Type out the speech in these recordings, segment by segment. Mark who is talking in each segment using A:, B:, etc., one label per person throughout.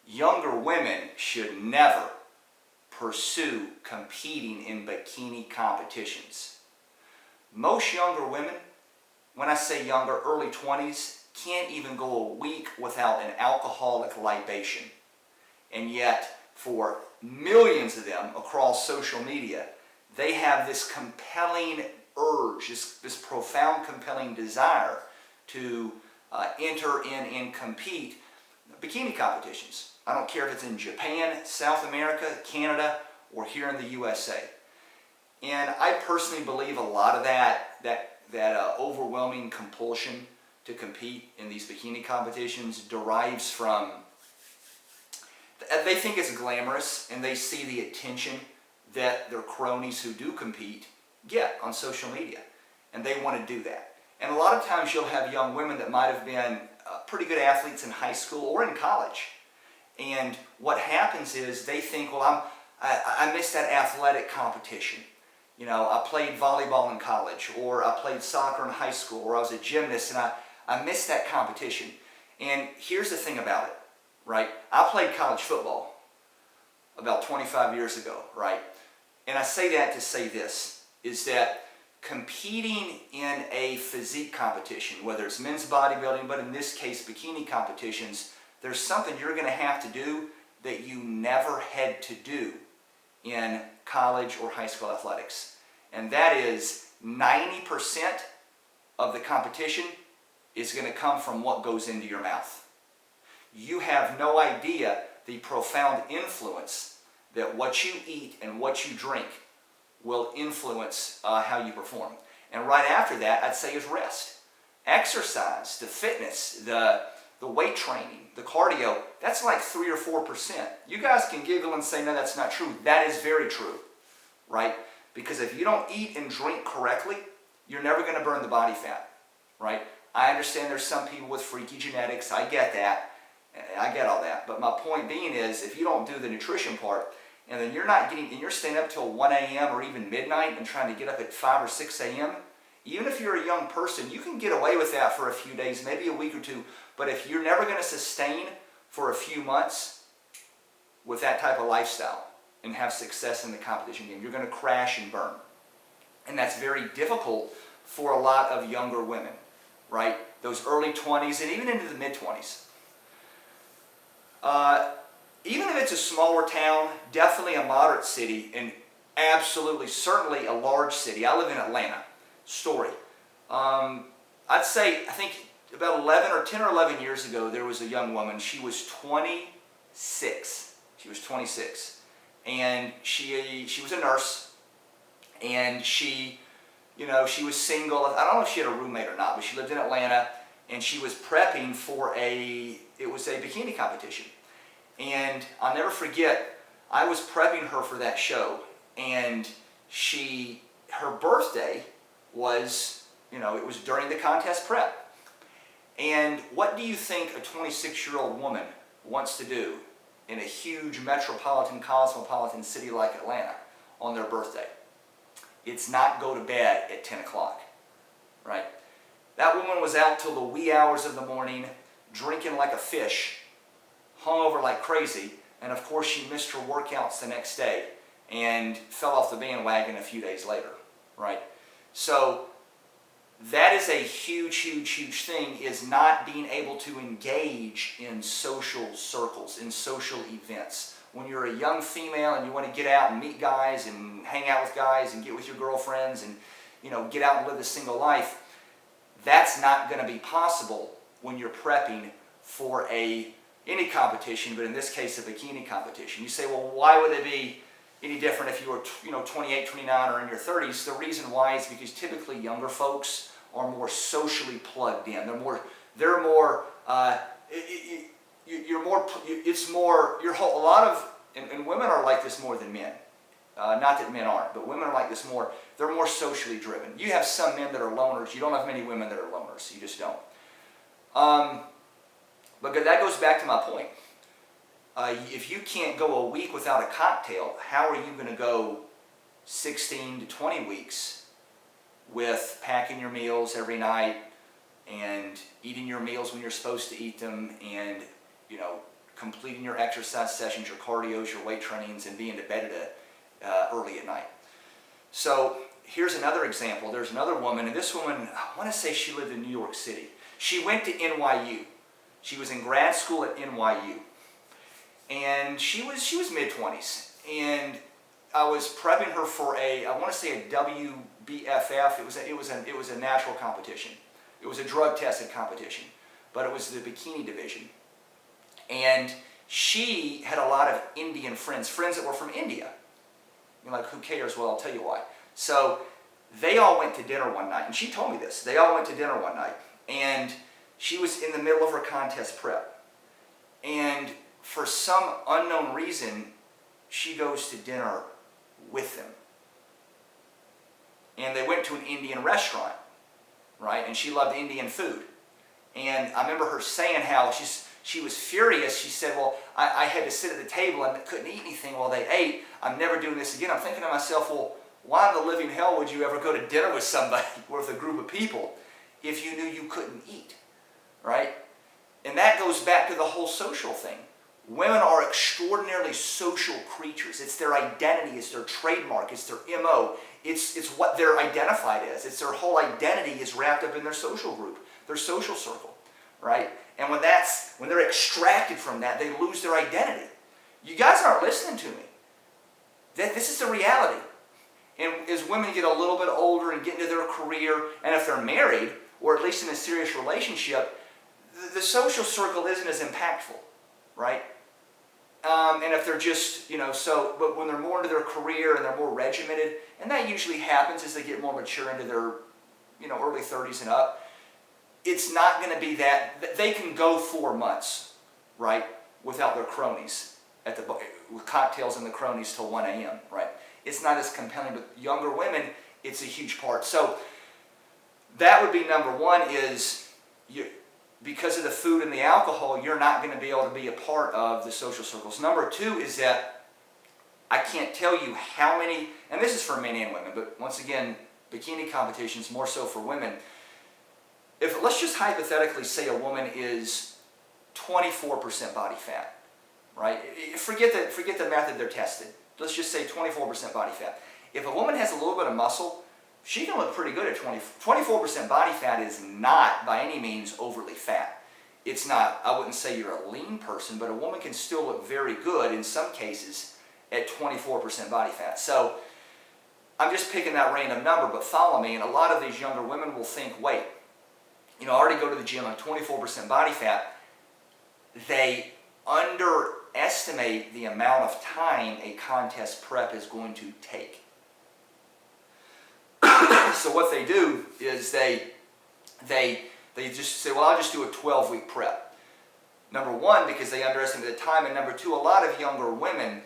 A: younger women should never pursue competing in bikini competitions. Most younger women, when I say younger, early 20s, can't even go a week without an alcoholic libation. And yet, for millions of them across social media, they have this compelling urge, this profound compelling desire to enter in and compete bikini competitions. I don't care if it's in Japan, South America, Canada, or here in the USA. And I personally believe a lot of that overwhelming compulsion to compete in these bikini competitions derives from, they think it's glamorous and they see the attention that their cronies who do compete get on social media, and they want to do that. And a lot of times you'll have young women that might have been pretty good athletes in high school or in college, and what happens is they think, well, I missed that athletic competition. You know, I played volleyball in college, or I played soccer in high school, or I was a gymnast, and I missed that competition. And here's the thing about it, right? I played college football about 25 years ago, right? And I say that to say this, is that competing in a physique competition, whether it's men's bodybuilding, but in this case bikini competitions, there's something you're going to have to do that you never had to do in college or high school athletics. And that is 90% of the competition is going to come from what goes into your mouth. You have no idea the profound influence that what you eat and what you drink will influence how you perform. And right after that, I'd say is rest. Exercise, the fitness, the weight training, the cardio, that's like 3 or 4%. You guys can giggle and say, no, that's not true. That is very true, right? Because if you don't eat and drink correctly, you're never going to burn the body fat, right? I understand there's some people with freaky genetics. I get that. I get all that. But my point being is, if you don't do the nutrition part, and then you're staying up till 1 a.m. or even midnight and trying to get up at 5 or 6 a.m., even if you're a young person, you can get away with that for a few days, maybe a week or two. But if you're never going to sustain for a few months with that type of lifestyle and have success in the competition game, you're going to crash and burn. And that's very difficult for a lot of younger women, right? Those early 20s and even into the mid-20s. Even if it's a smaller town, definitely a moderate city, and absolutely, certainly a large city. I live in Atlanta. Story. I'd say, I think about 10 or 11 years ago, there was a young woman. She was 26. She was 26. And she was a nurse. And she was single. I don't know if she had a roommate or not, but she lived in Atlanta. And she was prepping for it was a bikini competition. And I'll never forget, I was prepping her for that show. And her birthday was, it was during the contest prep. And what do you think a 26-year-old woman wants to do in a huge metropolitan, cosmopolitan city like Atlanta on their birthday? It's not go to bed at 10 o'clock, right? That woman was out till the wee hours of the morning, drinking like a fish, hungover like crazy, and of course she missed her workouts the next day and fell off the bandwagon a few days later, right? So that is a huge, huge, huge thing, is not being able to engage in social circles, in social events. When you're a young female and you want to get out and meet guys and hang out with guys and get with your girlfriends and get out and live a single life, that's not going to be possible when you're prepping for any competition, but in this case a bikini competition. You say, well, why would it be any different if you were 28, 29, or in your 30s? The reason why is because typically younger folks are more socially plugged in. And women are like this more than men. Not that men aren't, but women are like this more. They're more socially driven. You have some men that are loners. You don't have many women that are loners. You just don't. But that goes back to my point. If you can't go a week without a cocktail, how are you going to go 16 to 20 weeks with packing your meals every night and eating your meals when you're supposed to eat them and, completing your exercise sessions, your cardios, your weight trainings, and being to bed early at night. So here's another example. There's another woman, and this woman, I want to say she lived in New York City. She went to NYU. She was in grad school at NYU. And she was mid-20s. And I was prepping her for I want to say a WBFF. It was a natural competition. It was a drug-tested competition. But it was the bikini division. And she had a lot of Indian friends that were from India. You're like, who cares? Well, I'll tell you why. So they all went to dinner one night, and she told me this. They all went to dinner one night, and she was in the middle of her contest prep. And for some unknown reason, she goes to dinner with them. And they went to an Indian restaurant, right? And she loved Indian food. And I remember her saying how she was furious. She said, well, I had to sit at the table and couldn't eat anything while they ate. I'm never doing this again. I'm thinking to myself, well, why in the living hell would you ever go to dinner with somebody or with a group of people if you knew you couldn't eat, right? And that goes back to the whole social thing. Women are extraordinarily social creatures. It's their identity, it's their trademark, it's their MO. It's what they're identified as. It's their whole identity is wrapped up in their social group, their social circle, right? And when they're extracted from that, they lose their identity. You guys aren't listening to me. This is the reality. And as women get a little bit older and get into their career, and if they're married, or at least in a serious relationship, the social circle isn't as impactful, right? And if they're just, but when they're more into their career and they're more regimented, and that usually happens as they get more mature into their, early 30s and up, it's not going to be that. They can go 4 months, right, without their cronies with cocktails and the cronies till 1 a.m., right? It's not as compelling, but younger women, it's a huge part. So that would be number one is because of the food and the alcohol, you're not going to be able to be a part of the social circles. Number two is that I can't tell you how many, and this is for men and women, but once again, bikini competitions more so for women. Let's just hypothetically say a woman is 24% body fat, right? Forget the method they're tested. Let's just say 24% body fat. If a woman has a little bit of muscle, she can look pretty good at 24% body fat is not by any means overly fat. It's not, I wouldn't say you're a lean person, but a woman can still look very good in some cases at 24% body fat. So I'm just picking that random number, but follow me, and a lot of these younger women will think, wait, I already go to the gym on 24% body fat. They underestimate the amount of time a contest prep is going to take. So what they do is they just say, well, I'll just do a 12-week prep. Number one, because they underestimate the time, and number two, a lot of younger women,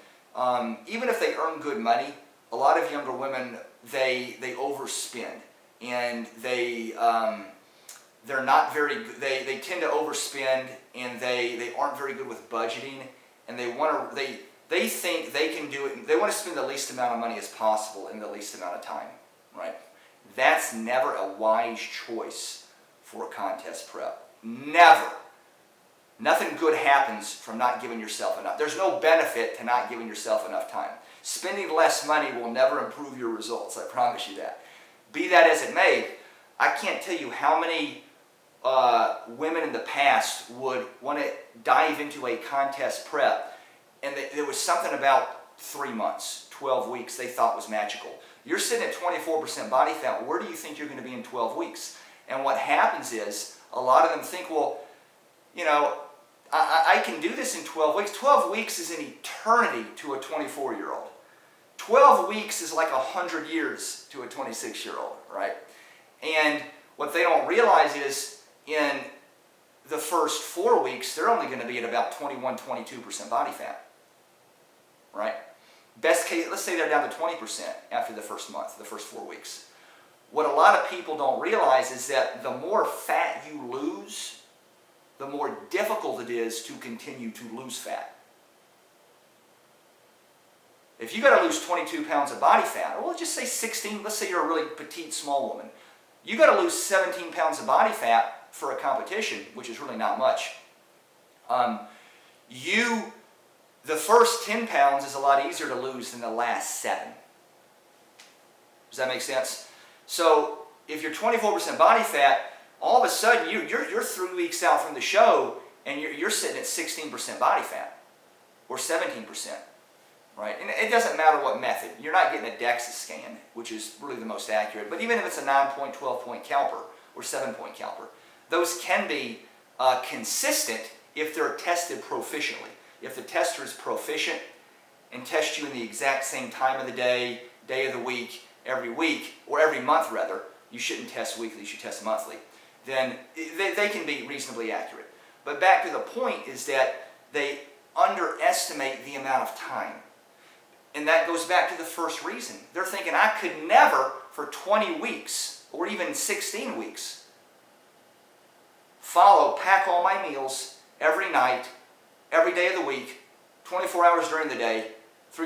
A: even if they earn good money, a lot of younger women, they overspend, and they're not very good. They tend to overspend, and they aren't very good with budgeting, and they think they can do it. They want to spend the least amount of money as possible in the least amount of time, right? That's never a wise choice for a contest prep. Never. Nothing good happens from not giving yourself enough. There's no benefit to not giving yourself enough time. Spending less money will never improve your results. I promise you that. Be that as it may, I can't tell you how many women in the past would want to dive into a contest prep, and there was something about 3 months, 12 weeks they thought was magical. You're sitting at 24% body fat. Where do you think you're going to be in 12 weeks? And what happens is a lot of them think, well, I can do this in 12 weeks. 12 weeks is an eternity to a 24-year-old. 12 weeks is like 100 years to a 26-year-old, right? And what they don't realize is in the first 4 weeks, they're only going to be at about 21, 22% body fat, right? Best case, let's say they're down to 20% after the first month, the first 4 weeks. What a lot of people don't realize is that the more fat you lose, the more difficult it is to continue to lose fat. If you got to lose 22 pounds of body fat, or let's just say 16, let's say you're a really petite, small woman, you got to lose 17 pounds of body fat for a competition, which is really not much. the first 10 pounds is a lot easier to lose than the last 7. Does that make sense? So if you're 24% body fat, all of a sudden you're 3 weeks out from the show and you're sitting at 16% body fat or 17%, right? And it doesn't matter what method. You're not getting a DEXA scan, which is really the most accurate. But even if it's a 9-point, 12-point caliper or 7-point caliper, those can be consistent if they're tested proficiently. If the tester is proficient and tests you in the exact same time of the day of the week, every week, or every month rather, you shouldn't test weekly, you should test monthly, then they can be reasonably accurate. But back to the point is that they underestimate the amount of time. And that goes back to the first reason. They're thinking, I could never, for 20 weeks, or even 16 weeks, pack all my meals every night, every day of the week, 24 hours during the day, for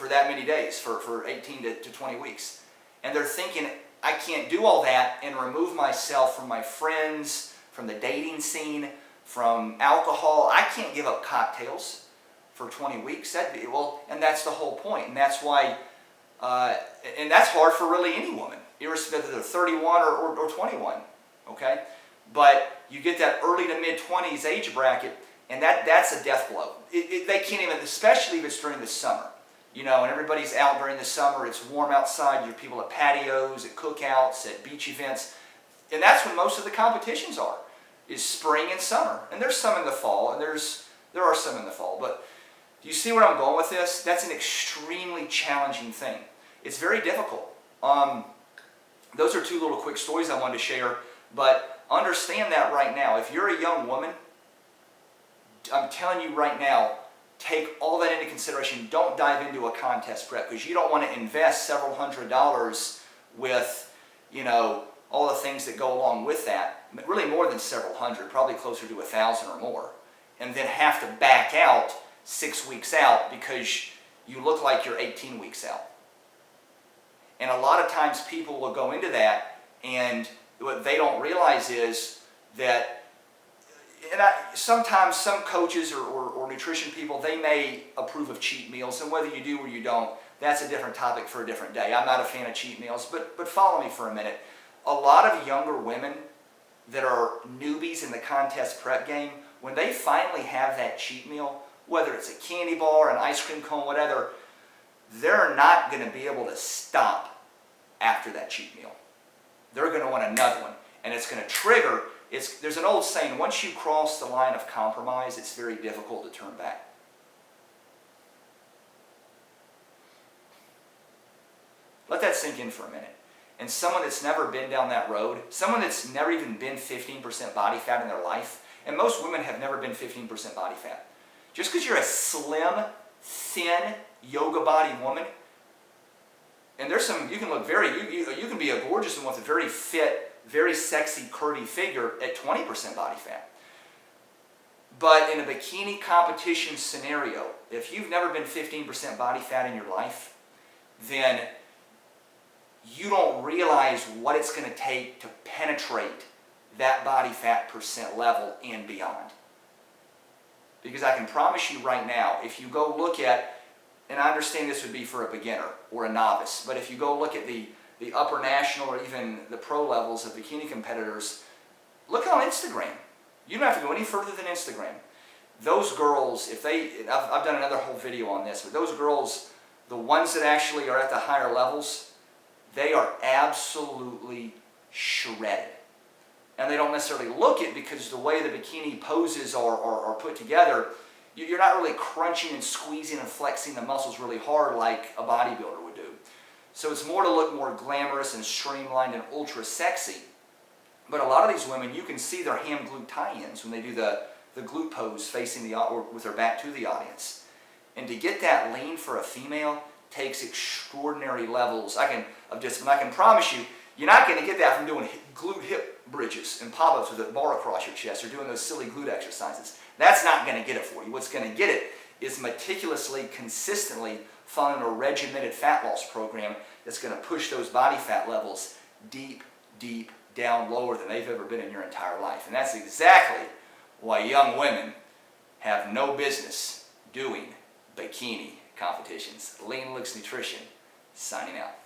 A: that many days, for 18 to 20 weeks. And they're thinking, I can't do all that and remove myself from my friends, from the dating scene, from alcohol. I can't give up cocktails for 20 weeks. And that's the whole point. And that's why, and that's hard for really any woman, irrespective of they're 31 or 21, okay? But you get that early to mid-20s age bracket, and that's a death blow. They can't even, especially if it's during the summer. And everybody's out during the summer, it's warm outside, you have people at patios, at cookouts, at beach events. And that's when most of the competitions are, is spring and summer. And there's some in the fall, and there are some in the fall. But do you see where I'm going with this? That's an extremely challenging thing. It's very difficult. Those are 2 little quick stories I wanted to share, but understand that right now. If you're a young woman, I'm telling you right now, take all that into consideration. Don't dive into a contest prep because you don't want to invest several $100s with, all the things that go along with that. Really more than several hundred, probably closer to 1,000 or more. And then have to back out 6 weeks out because you look like you're 18 weeks out. And a lot of times people will go into that, and what they don't realize is that, sometimes some coaches or nutrition people, they may approve of cheat meals, and whether you do or you don't, that's a different topic for a different day. I'm not a fan of cheat meals, but follow me for a minute. A lot of younger women that are newbies in the contest prep game, when they finally have that cheat meal, whether it's a candy bar, an ice cream cone, whatever, they're not going to be able to stop after that cheat meal. They're going to want another one, and it's going to trigger. There's an old saying, once you cross the line of compromise, it's very difficult to turn back. Let that sink in for a minute. And someone that's never been down that road, someone that's never even been 15% body fat in their life, and most women have never been 15% body fat. Just because you're a slim, thin, yoga body woman, and you can look you can be a gorgeous one with a very fit, very sexy, curvy figure at 20% body fat. But in a bikini competition scenario, if you've never been 15% body fat in your life, then you don't realize what it's going to take to penetrate that body fat percent level and beyond. Because I can promise you right now, if you go look at, and I understand this would be for a beginner or a novice, but if you go look at the upper national or even the pro levels of bikini competitors, look on Instagram. You don't have to go any further than Instagram. Those girls, I've done another whole video on this, but those girls, the ones that actually are at the higher levels, they are absolutely shredded. And they don't necessarily look it because the way the bikini poses are put together, you're not really crunching and squeezing and flexing the muscles really hard like a bodybuilder would do. So it's more to look more glamorous and streamlined and ultra sexy. But a lot of these women, you can see their ham glute tie-ins when they do the glute pose facing or with their back to the audience. And to get that lean for a female takes extraordinary levels of discipline. I can promise you, you're not going to get that from doing glute hip bridges and pop-ups with a bar across your chest or doing those silly glute exercises. That's not going to get it for you. What's going to get it is meticulously, consistently following a regimented fat loss program that's going to push those body fat levels deep, deep down lower than they've ever been in your entire life. And that's exactly why young women have no business doing bikini competitions. Lean Looks Nutrition, signing out.